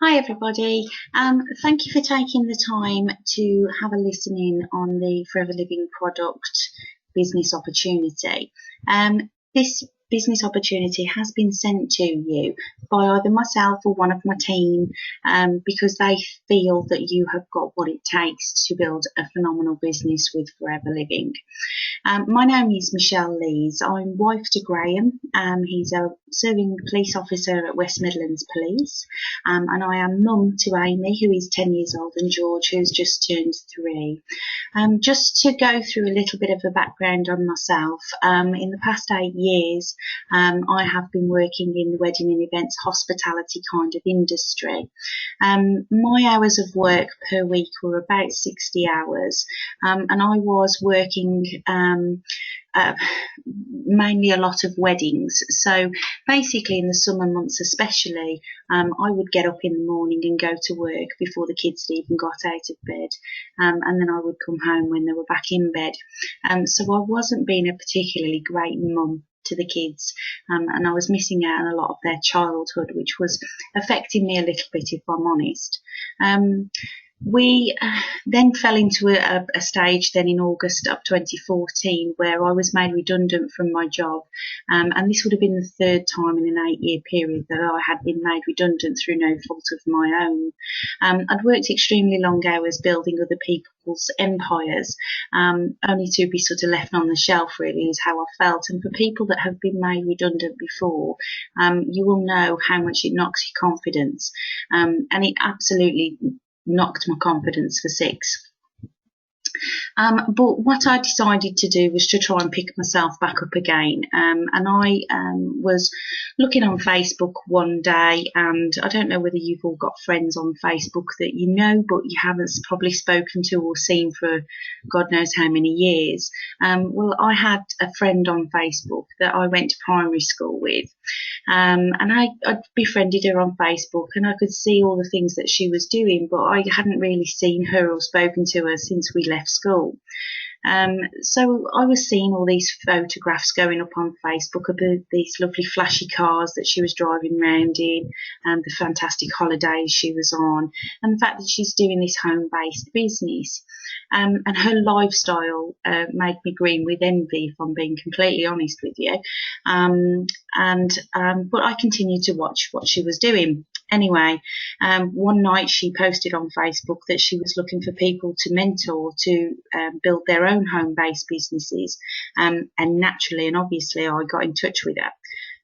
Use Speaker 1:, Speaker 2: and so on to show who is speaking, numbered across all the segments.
Speaker 1: Hi everybody. Thank you for taking the time to have a listen in on the Forever Living product business opportunity. This business opportunity has been sent to you by either myself or one of my team because they feel that you have got what it takes to build a phenomenal business with Forever Living. My name is Michelle Lees. I'm wife to Graham. He's a serving police officer at West Midlands Police. And I am mum to Amy, who is 10 years old, and George, who's just turned 3. Just to go through a little bit of a background on myself, in the past 8 years, I have been working in the wedding and events hospitality kind of industry. My hours of work per week were about 60 hours, and I was working mainly a lot of weddings. So basically in the summer months especially, I would get up in the morning and go to work before the kids even got out of bed, and then I would come home when they were back in bed. So I wasn't being a particularly great mum to the kids, and I was missing out on a lot of their childhood, which was affecting me a little bit, if I'm honest. We then fell into a stage then in August of 2014 where I was made redundant from my job, and this would have been the third time in an 8-year period that I had been made redundant through no fault of my own. I'd worked extremely long hours building other people's empires, only to be sort of left on the shelf, really, is how I felt. And for people that have been made redundant before, you will know how much it knocks your confidence, and it absolutely knocked my confidence for 6. But what I decided to do was to try and pick myself back up again. And I was looking on Facebook one day, and I don't know whether you've all got friends on Facebook that you know, but you haven't probably spoken to or seen for God knows how many years. Well, I had a friend on Facebook that I went to primary school with. And I befriended her on Facebook, and I could see all the things that she was doing, but I hadn't really seen her or spoken to her since we left school. So I was seeing all these photographs going up on Facebook of these lovely flashy cars that she was driving around in, and the fantastic holidays she was on, and the fact that she's doing this home-based business. And her lifestyle made me green with envy, if I'm being completely honest with you. But I continued to watch what she was doing. Anyway, one night she posted on Facebook that she was looking for people to mentor to build their own home-based businesses. And naturally and obviously I got in touch with her.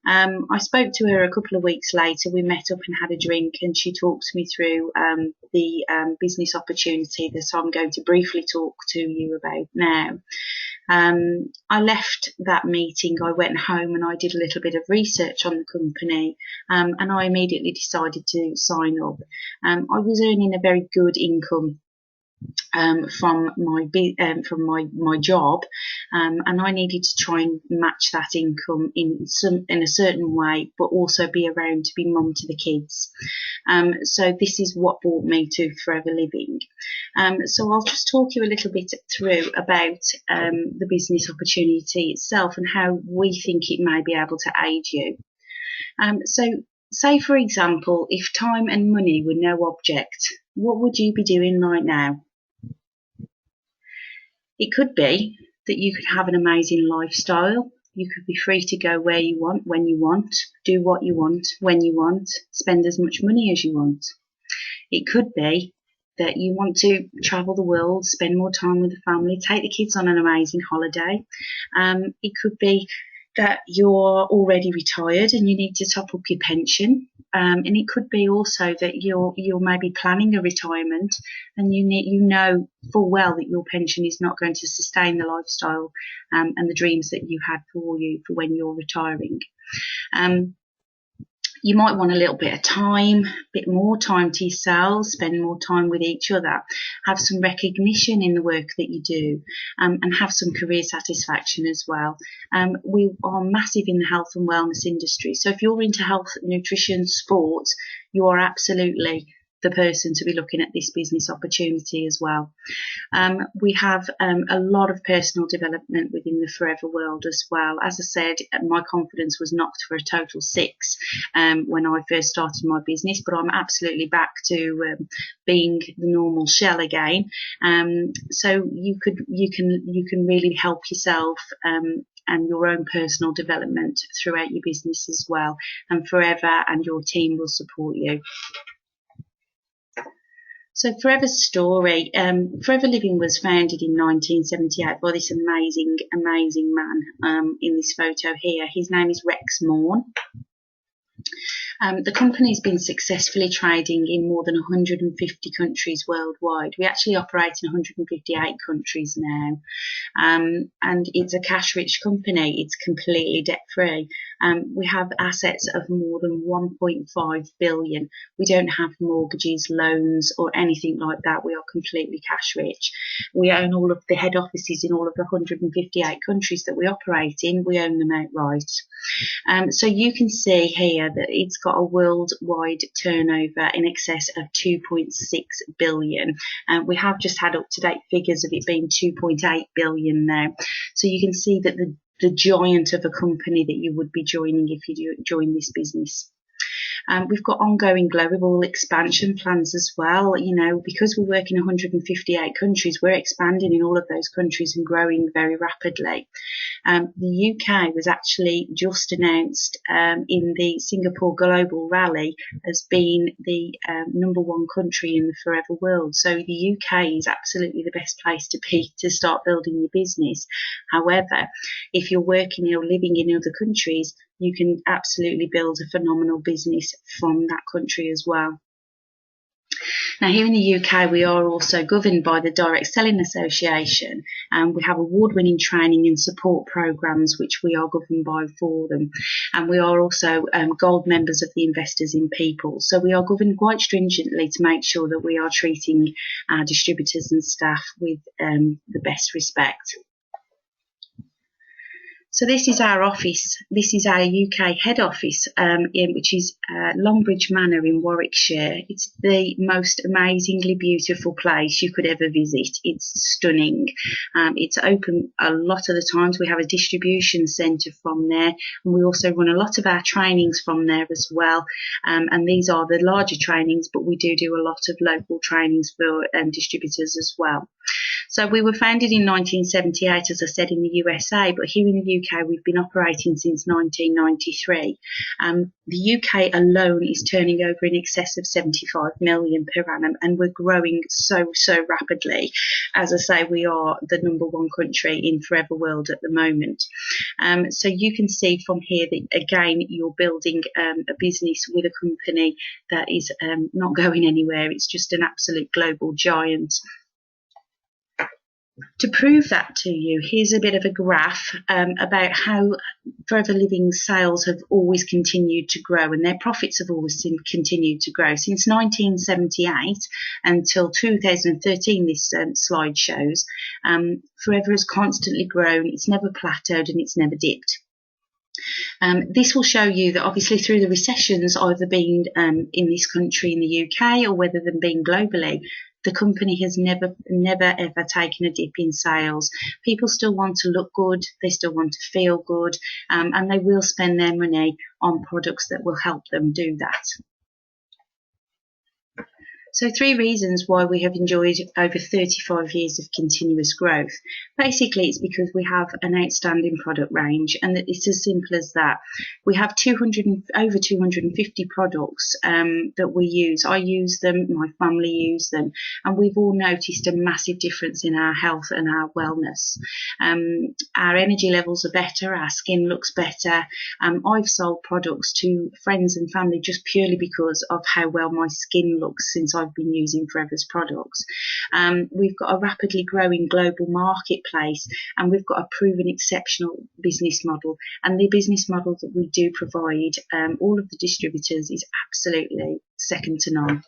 Speaker 1: I spoke to her a couple of weeks later. We met up and had a drink, and she talked me through the business opportunity that I'm going to briefly talk to you about now. I left that meeting, I went home and I did a little bit of research on the company, and I immediately decided to sign up. I was earning a very good income from my job, and I needed to try and match that income in a certain way, but also be around to be mum to the kids. So this is what brought me to Forever Living. So I'll just talk you a little bit through about the business opportunity itself and how we think it may be able to aid you. So say, for example, if time and money were no object, what would you be doing right now? It could be that you could have an amazing lifestyle. You could be free to go where you want, when you want, do what you want, when you want, spend as much money as you want. It could be that you want to travel the world, spend more time with the family, take the kids on an amazing holiday. It could be that you're already retired and you need to top up your pension. And it could be also that you're maybe planning a retirement, and you know full well that your pension is not going to sustain the lifestyle and the dreams that you had for when you're retiring. You might want a little bit of time, a bit more time to yourselves, spend more time with each other, have some recognition in the work that you do, and have some career satisfaction as well. We are massive in the health and wellness industry. So if you're into health, nutrition, sport, you are absolutely the person to be looking at this business opportunity as well. We have a lot of personal development within the Forever world as well. As I said, my confidence was knocked for a total 6 when I first started my business, but I'm absolutely back to being the normal shell again. So you can really help yourself and your own personal development throughout your business as well. And Forever and your team will support you. So Forever's story, Forever Living was founded in 1978 by this amazing man in this photo here. His name is Rex Morn. The company's been successfully trading in more than 150 countries worldwide. We actually operate in 158 countries now. And it's a cash-rich company. It's completely debt-free. We have assets of more than 1.5 billion. We don't have mortgages, loans, or anything like that. We are completely cash-rich. We own all of the head offices in all of the 158 countries that we operate in. We own them outright. So you can see here that it's got a worldwide turnover in excess of 2.6 billion. We have just had up-to-date figures of it being 2.8 billion now. So you can see that the giant of a company that you would be joining if you join this business. We've got ongoing global expansion plans as well. You know, because we work in 158 countries, we're expanding in all of those countries and growing very rapidly. The UK was actually just announced in the Singapore Global Rally as being the #1 country in the Forever world. So the UK is absolutely the best place to be to start building your business. However, if you're working or living in other countries, you can absolutely build a phenomenal business from that country as well. Now, here in the UK, we are also governed by the Direct Selling Association, and we have award-winning training and support programs which we are governed by for them. And we are also gold members of the Investors in People. So we are governed quite stringently to make sure that we are treating our distributors and staff with the best respect. So this is our office. This is our UK head office, which is Longbridge Manor in Warwickshire. It's the most amazingly beautiful place you could ever visit. It's stunning. It's open a lot of the times. We have a distribution centre from there, and we also run a lot of our trainings from there as well. And these are the larger trainings, but we do a lot of local trainings for distributors as well. So we were founded in 1978, as I said, in the USA, but here in the UK we've been operating since 1993. The UK alone is turning over in excess of 75 million per annum, and we're growing so rapidly. As I say, we are the #1 country in Forever world at the moment. So you can see from here that, again, you're building a business with a company that is not going anywhere. It's just an absolute global giant. To prove that to you, here's a bit of a graph about how Forever Living sales have always continued to grow, and their profits have always continued to grow. Since 1978 until 2013, this slide shows, Forever has constantly grown. It's never plateaued and it's never dipped. This will show you that obviously through the recessions, either being in this country, in the UK, or whether them being globally, the company has never ever taken a dip in sales. People still want to look good, they still want to feel good, and they will spend their money on products that will help them do that. So 3 reasons why we have enjoyed over 35 years of continuous growth. Basically, it's because we have an outstanding product range, and it's as simple as that. We have over 250 products that we use. I use them, my family use them, and we've all noticed a massive difference in our health and our wellness. Our energy levels are better, our skin looks better. I've sold products to friends and family just purely because of how well my skin looks since I've been using Forever's products. We've got a rapidly growing global marketplace, and we've got a proven exceptional business model, and the business model that we do provide all of the distributors is absolutely second to none.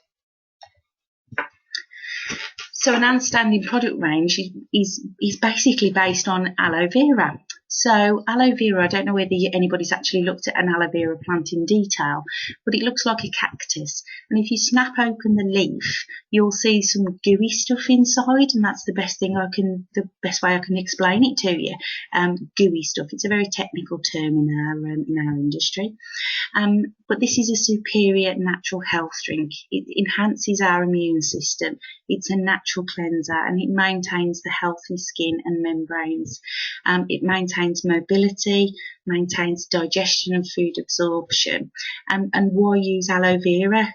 Speaker 1: So an outstanding product range is basically based on aloe vera. So aloe vera, I don't know whether anybody's actually looked at an aloe vera plant in detail, but it looks like a cactus. And if you snap open the leaf, you'll see some gooey stuff inside, and that's the best way I can explain it to you. Gooey stuff. It's a very technical term in our industry. But this is a superior natural health drink. It enhances our immune system. It's a natural cleanser, and it maintains the healthy skin and membranes. It maintains mobility, maintains digestion and food absorption. And why use aloe vera?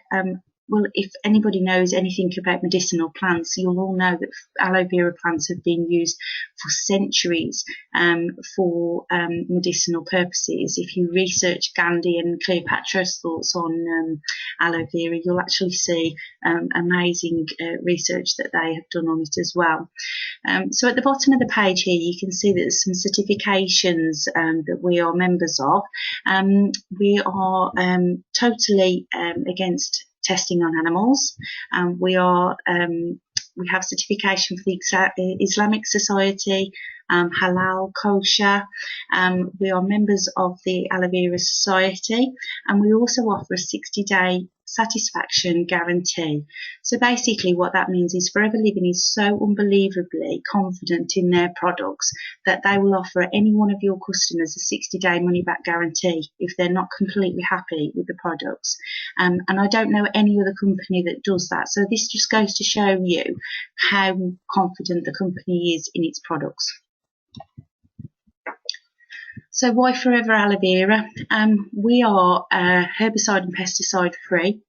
Speaker 1: Well, if anybody knows anything about medicinal plants, you'll all know that aloe vera plants have been used for centuries for medicinal purposes. If you research Gandhi and Cleopatra's thoughts on aloe vera, you'll actually see amazing research that they have done on it as well. So at the bottom of the page here, you can see that there's some certifications that we are members of. We are totally against testing on animals. We have certification for the Islamic Society, halal, kosher. We are members of the Aloe Vera Society, and we also offer a 60-day satisfaction guarantee. So basically what that means is Forever Living is so unbelievably confident in their products that they will offer any one of your customers a 60-day money-back guarantee if they're not completely happy with the products. And I don't know any other company that does that. So this just goes to show you how confident the company is in its products. So why Forever Aloe Vera? We are herbicide and pesticide free.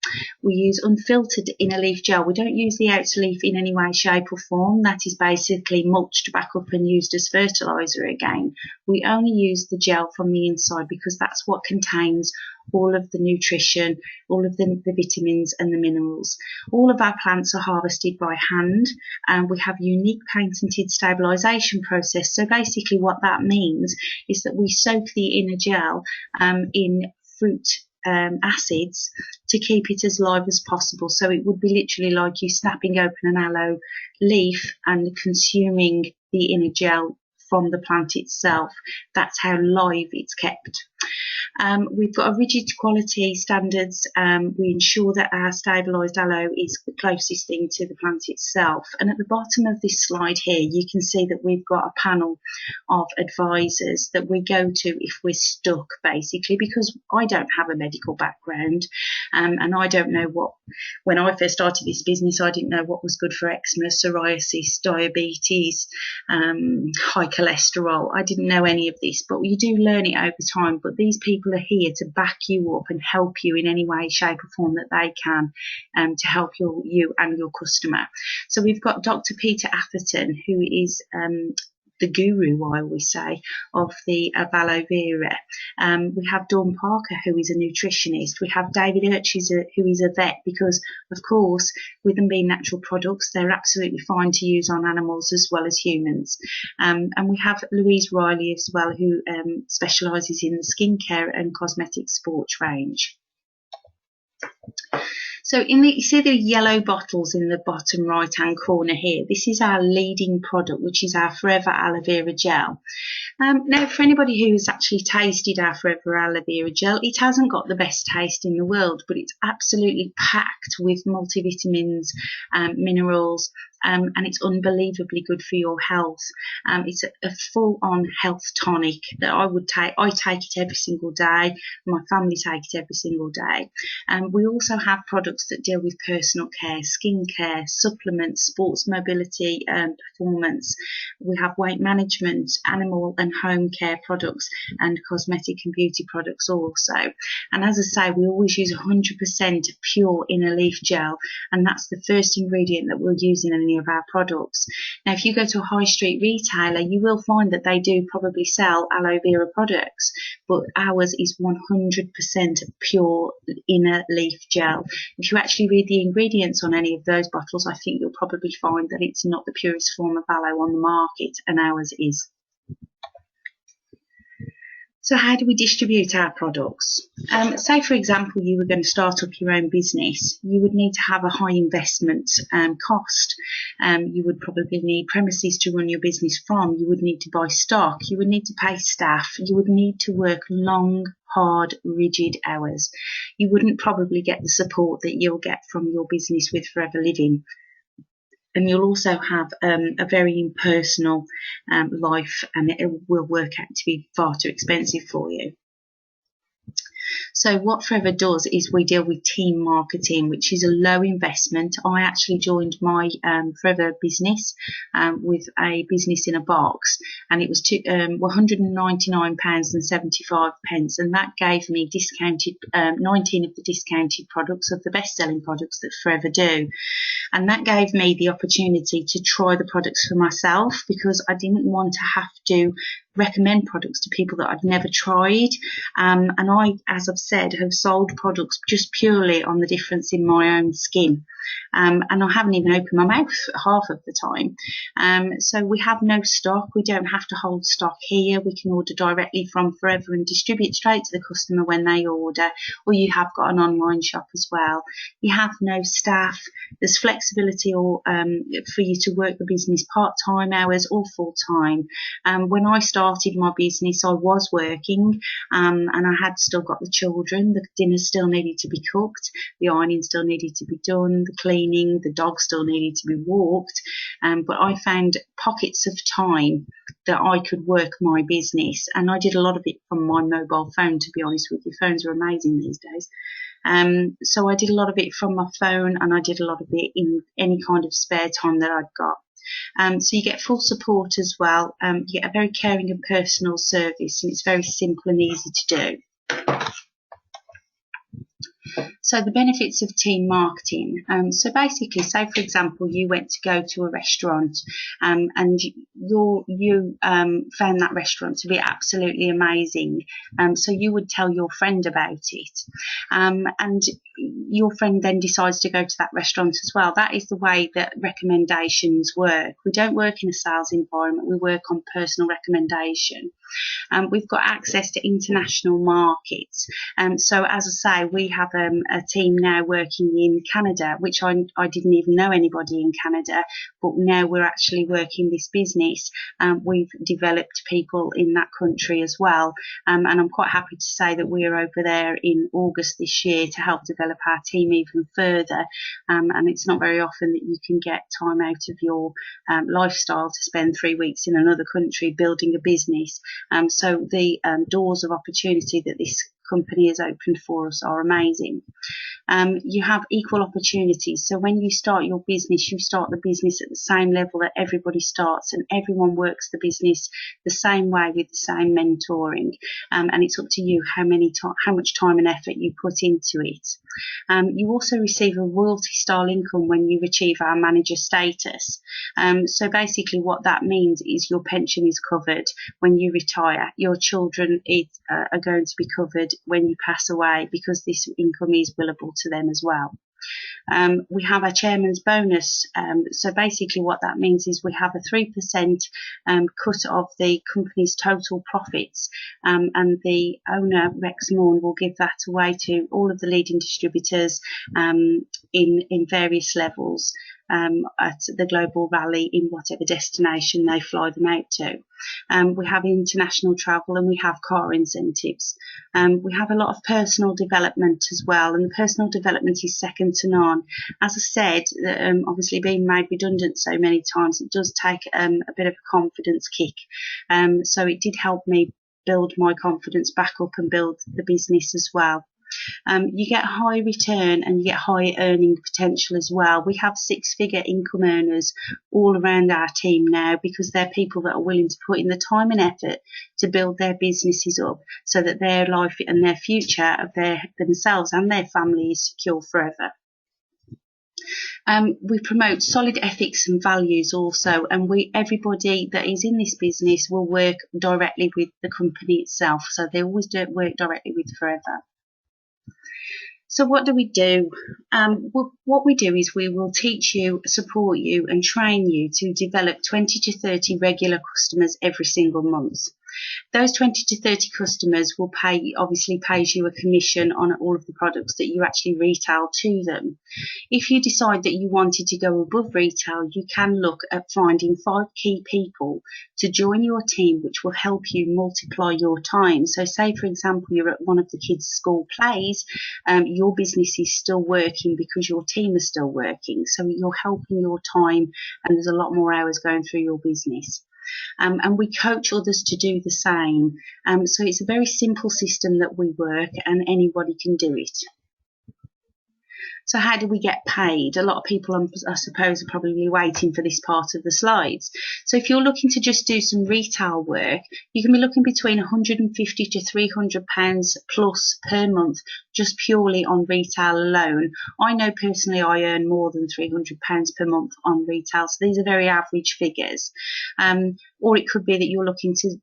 Speaker 1: We use unfiltered inner leaf gel. We don't use the outer leaf in any way, shape or form. That is basically mulched back up and used as fertiliser again. We only use the gel from the inside because that's what contains all of the nutrition, all of the vitamins and the minerals. All of our plants are harvested by hand, and we have a unique patented stabilisation process. So basically what that means is that we soak the inner gel in fruit acids to keep it as live as possible. So it would be literally like you snapping open an aloe leaf and consuming the inner gel from the plant itself. That's how live it's kept. We've got a rigid quality standards. We ensure that our stabilised aloe is the closest thing to the plant itself. And at the bottom of this slide here, you can see that we've got a panel of advisors that we go to if we're stuck, basically, because I don't have a medical background, and I don't know when I first started this business, I didn't know what was good for eczema, psoriasis, diabetes, high cholesterol. I didn't know any of this, but you do learn it over time. But these people are here to back you up and help you in any way, shape or form that they can, to help you and your customer. So we've got Dr. Peter Atherton, who is the guru, I always say, of aloe vera. We have Dawn Parker, who is a nutritionist. We have David Urch, who is a vet, because, of course, with them being natural products, they're absolutely fine to use on animals as well as humans. And we have Louise Riley as well, who specialises in the skincare and cosmetic sports range. So you see the yellow bottles in the bottom right hand corner here. This is our leading product, which is our Forever Aloe Vera Gel. Now, for anybody who has actually tasted our Forever Aloe Vera Gel, it hasn't got the best taste in the world, but it's absolutely packed with multivitamins, minerals, and it's unbelievably good for your health. It's a full-on health tonic that I would take. I take it every single day. My family take it every single day. We also have products that deal with personal care, skin care, supplements, sports mobility and performance. We have weight management, animal and home care products, and cosmetic and beauty products also. And as I say, we always use 100% pure inner leaf gel, and that's the first ingredient that we'll use in any of our products. Now, if you go to a high street retailer, you will find that they do probably sell aloe vera products, but ours is 100% pure inner leaf gel. If you actually read the ingredients on any of those bottles, I think you'll probably find that it's not the purest form of aloe on the market, and ours is. So how do we distribute our products? Say, for example, you were going to start up your own business. You would need to have a high investment cost. You would probably need premises to run your business from. You would need to buy stock. You would need to pay staff. You would need to work long, hard, rigid hours. You wouldn't probably get the support that you'll get from your business with Forever Living. And you'll also have a very impersonal life, and it will work out to be far too expensive for you. So what Forever does is we deal with team marketing, which is a low investment. I actually joined my Forever business with a business in a box, and it was £199.75, and that gave me discounted 19 of the discounted products of the best-selling products that Forever do. And that gave me the opportunity to try the products for myself, because I didn't want to have to recommend products to people that I'd never tried. And I, as I've said, have sold products just purely on the difference in my own skin. And I haven't even opened my mouth half of the time. So we have no stock. We don't have to hold stock here. We can order directly from Forever and distribute straight to the customer when they order. Or you have got an online shop as well. You have no staff. There's flexibility for you to work the business part-time hours or full-time. When I started my business, I was working, and I had still got the children. The dinner still needed to be cooked. The ironing still needed to be done. The cleaning, the dog still needed to be walked, but I found pockets of time that I could work my business, and I did a lot of it from my mobile phone, to be honest with you. Phones are amazing these days. So I did a lot of it from my phone, and I did a lot of it in any kind of spare time that I'd got. So you get full support as well. You get a very caring and personal service, and it's very simple and easy to do. So the benefits of team marketing. So basically, say for example, you went to go to a restaurant, and you found that restaurant to be absolutely amazing. So you would tell your friend about it, and your friend then decides to go to that restaurant as well. That is the way that recommendations work. We don't work in a sales environment. We work on personal recommendation. We've got access to international markets. So as I say, we have a team now working in Canada, which I didn't even know anybody in Canada, but now we're actually working this business. We've developed people in that country as well. And I'm quite happy to say that we're over there in August this year to help develop our team even further. And it's not very often that you can get time out of your lifestyle to spend 3 weeks in another country building a business. So the doors of opportunity that this company has opened for us are amazing. You have equal opportunities. So when you start your business, you start the business at the same level that everybody starts, and everyone works the business the same way with the same mentoring. And it's up to you how much time and effort you put into it. You also receive a royalty style income when you achieve our manager status. So basically what that means is your pension is covered when you retire. Your children are going to be covered when you pass away, because this income is billable to them as well. We have a chairman's bonus. So basically what that means is we have a 3% cut of the company's total profits, and the owner, Rex Morn, will give that away to all of the leading distributors in various levels at the global rally in whatever destination they fly them out to. We have international travel, and we have car incentives. We have a lot of personal development as well, and the personal development is second to none. As I said, obviously being made redundant so many times, it does take a bit of a confidence kick. So it did help me build my confidence back up and build the business as well. You get high return, and you get high earning potential as well. We have 6-figure income earners all around our team now, because they're people that are willing to put in the time and effort to build their businesses up, so that their life and their future of themselves and their family is secure forever. We promote solid ethics and values also, and everybody that is in this business will work directly with the company itself, so they always work directly with Forever. So what do? What we do is we will teach you, support you and train you to develop 20 to 30 regular customers every single month. Those 20 to 30 customers will obviously pays you a commission on all of the products that you actually retail to them. If you decide that you wanted to go above retail, you can look at finding 5 key people to join your team, which will help you multiply your time. So say, for example, you're at one of the kids' school plays, your business is still working because your team is still working. So you're helping your time, and there's a lot more hours going through your business. And we coach others to do the same. So it's a very simple system that we work, and anybody can do it. So how do we get paid? A lot of people, I suppose, are probably waiting for this part of the slides. So if you're looking to just do some retail work, you can be looking between £150 to £300 plus per month, just purely on retail alone. I know personally I earn more than £300 per month on retail, so these are very average figures. Or it could be that you're looking to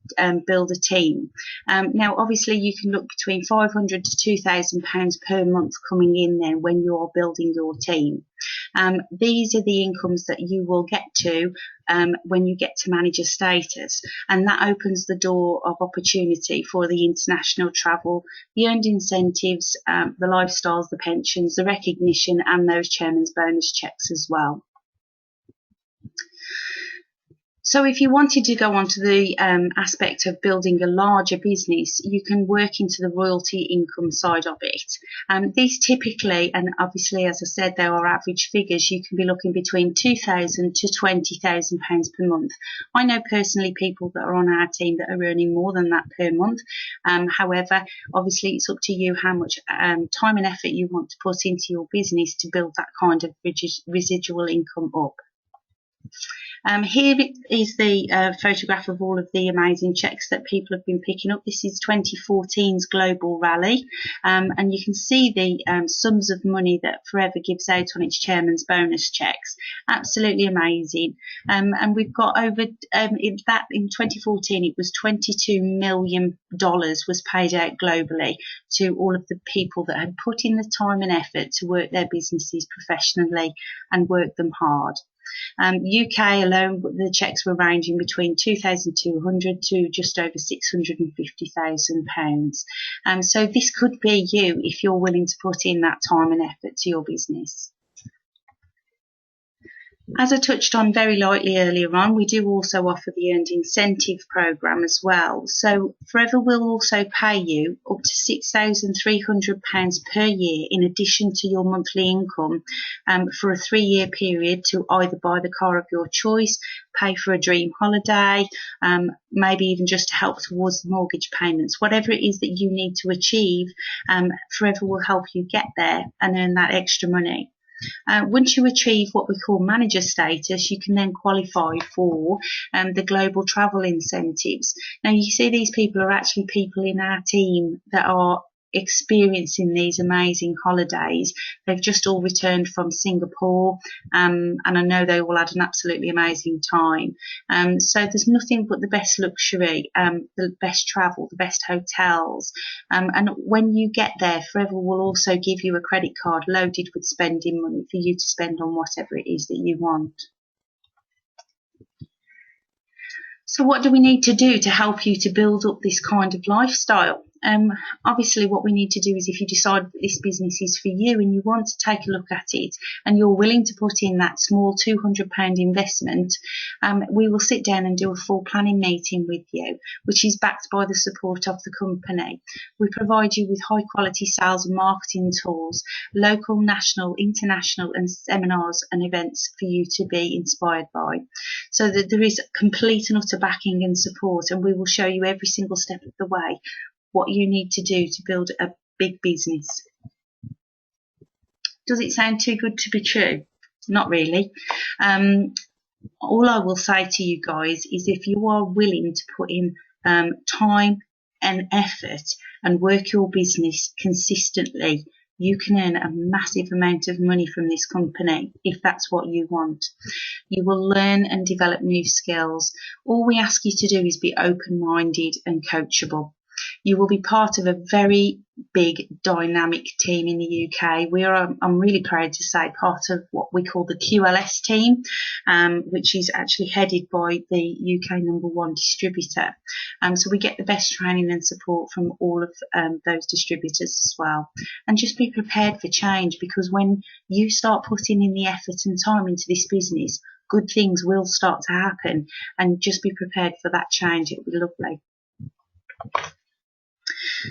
Speaker 1: build a team. Now, obviously, you can look between £500 to £2,000 per month coming in then when you're building your team. These are the incomes that you will get to when you get to manager status, and that opens the door of opportunity for the international travel, the earned incentives, the lifestyles, the pensions, the recognition, and those chairman's bonus checks as well. So if you wanted to go on to the aspect of building a larger business, you can work into the royalty income side of it. These typically, and obviously as I said, they are average figures, you can be looking between £2,000 to £20,000 per month. I know personally people that are on our team that are earning more than that per month. However, obviously it's up to you how much time and effort you want to put into your business to build that kind of residual income up. Here is the photograph of all of the amazing checks that people have been picking up. This is 2014's Global Rally, and you can see the sums of money that Forever gives out on its chairman's bonus checks. Absolutely amazing. And we've got over in 2014 it was $22 million was paid out globally to all of the people that had put in the time and effort to work their businesses professionally and work them hard. UK alone, the checks were ranging between £2,200 to just over £650,000. So this could be you if you're willing to put in that time and effort to your business. As I touched on very lightly earlier on, we do also offer the earned incentive program as well. So Forever will also pay you up to £6,300 per year in addition to your monthly income for a 3-year period to either buy the car of your choice, pay for a dream holiday, maybe even just to help towards the mortgage payments. Whatever it is that you need to achieve, Forever will help you get there and earn that extra money. Once you achieve what we call manager status, you can then qualify for the global travel incentives. Now, you see these people are actually people in our team that are experiencing these amazing holidays. They've just all returned from Singapore, and I know they all had an absolutely amazing time. So there's nothing but the best luxury, the best travel, the best hotels, and when you get there, Forever will also give you a credit card loaded with spending money for you to spend on whatever it is that you want. So what do we need to do to help you to build up this kind of lifestyle? Obviously what we need to do is, if you decide that this business is for you and you want to take a look at it and you're willing to put in that small £200 investment, we will sit down and do a full planning meeting with you, which is backed by the support of the company. We provide you with high quality sales and marketing tools, local, national, international and seminars and events for you to be inspired by, so that there is complete and utter backing and support, and we will show you every single step of the way what you need to do to build a big business. Does it sound too good to be true? Not really. All I will say to you guys is, if you are willing to put in time and effort and work your business consistently, you can earn a massive amount of money from this company if that's what you want. You will learn and develop new skills. All we ask you to do is be open-minded and coachable. You will be part of a very big dynamic team in the UK. We are, I'm really proud to say, part of what we call the QLS team, which is actually headed by the UK #1 distributor. So we get the best training and support from all of those distributors as well. And just be prepared for change, because when you start putting in the effort and time into this business, good things will start to happen, and just be prepared for that change. It will be lovely.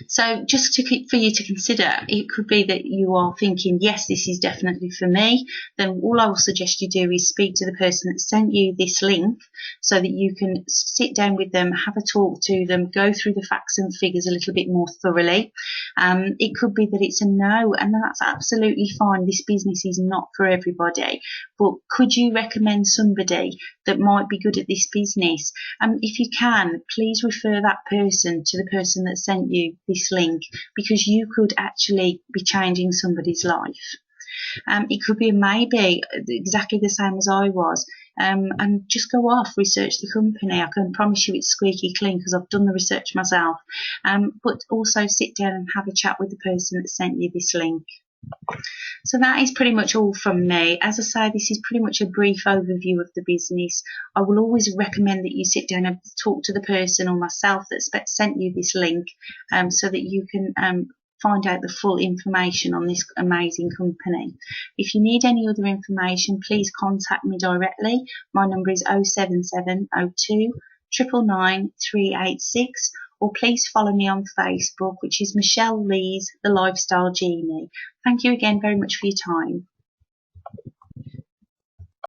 Speaker 1: So just for you to consider, it could be that you are thinking, yes, this is definitely for me. Then all I will suggest you do is speak to the person that sent you this link, so that you can sit down with them, have a talk to them, go through the facts and figures a little bit more thoroughly. It could be that it's a no, and that's absolutely fine. This business is not for everybody, but could you recommend somebody that might be good at this business? If you can, please refer that person to the person that sent you this link, because you could actually be changing somebody's life. It could be a maybe, exactly the same as I was. And just go off, research the company. I can promise you it's squeaky clean, because I've done the research myself. But also sit down and have a chat with the person that sent you this link. So that is pretty much all from me. As I say, this is pretty much a brief overview of the business. I will always recommend that you sit down and talk to the person or myself that sent you this link, so that you can find out the full information on this amazing company. If you need any other information, please contact me directly. My number is 07702 999 386, or please follow me on Facebook, which is Michelle Lees, the Lifestyle Genie. Thank you again very much for your time.